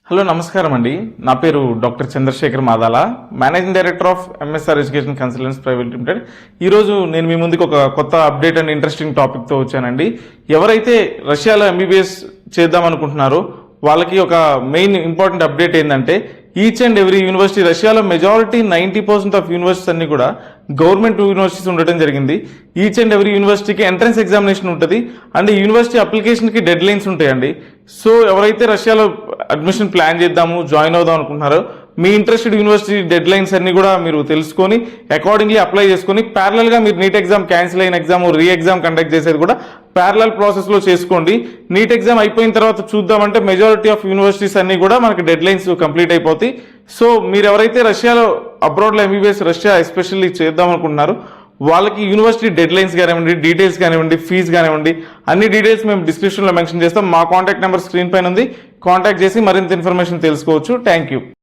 Hello నమస్కారం అండి. నా పేరు doctor Chandrashekar Madala, managing director of MSR education consultancy private limited. ఈరోజు నేను మీ ముందుకు ఒక కొత్త అప్డేట్ అండ్ ఇంట్రెస్టింగ్ టాపిక్తో వచ్చానండి. ఎవరైతే రష్యాలో ఎంబీబీఎస్ చేద్దాం అనుకుంటున్నారో వాళ్ళకి ఒక మెయిన్ ఇంపార్టెంట్ అప్డేట్ ఏంటంటే, ఈచ్ అండ్ ఎవ్రీ యూనివర్సిటీ, రష్యాలో మెజారిటీ 90% ఆఫ్ యూనివర్సిటీస్ అన్ని కూడా గవర్నమెంట్ యూనివర్సిటీస్ ఉండటం జరిగింది. ఈచ్ అండ్ ఎవ్రీ యూనివర్సిటీకి ఎంట్రన్స్ ఎగ్జామినేషన్ ఉంటుంది అండ్ యూనివర్సిటీ అప్లికేషన్కి డెడ్ లైన్స్ ఉంటాయండి. సో ఎవరైతే రష్యాలో అడ్మిషన్ ప్లాన్ చేద్దాము, జాయిన్ అవుదాం అనుకుంటున్నారో, మీ ఇంట్రెస్టెడ్ యూనివర్సిటీ డెడ్ లైన్స్ అన్ని కూడా మీరు తెలుసుకొని అకార్డింగ్లీ అప్లై చేసుకొని ప్యారలల్ గా మీరు నీట్ ఎగ్జామ్ క్యాన్సిల్ అయిన ఎగ్జామ్ రీ ఎగ్జామ్ కండక్ట్ చేసేది కూడా ప్యారలల్ ప్రాసెస్ లో చేసుకోండి. నీట్ ఎగ్జామ్ అయిపోయిన తర్వాత చూద్దామంటే మెజారిటీ ఆఫ్ యూనివర్సిటీస్ అన్ని కూడా మనకి డెడ్ లైన్స్ కంప్లీట్ అయిపోతాయి. సో మీరు ఎవరైతే రష్యాలో అబ్రాడ్లో ఎంబీబీఎస్ రష్యా ఎస్పెషల్లీ చేద్దాం అనుకుంటున్నారో వాళ్ళకి యూనివర్సిటీ డెడ్ లైన్స్ కానివ్వండి, డీటెయిల్స్ కానివ్వండి, ఫీజు కానివ్వండి, అన్ని డీటెయిల్స్ మేము డిస్క్రిప్షన్లో మెన్షన్ చేస్తాం. మా కాంటాక్ట్ నెంబర్ స్క్రీన్ పైన ఉంది, కాంటాక్ట్ చేసి మరింత ఇన్ఫర్మేషన్ తెలుసుకోవచ్చు. Thank you.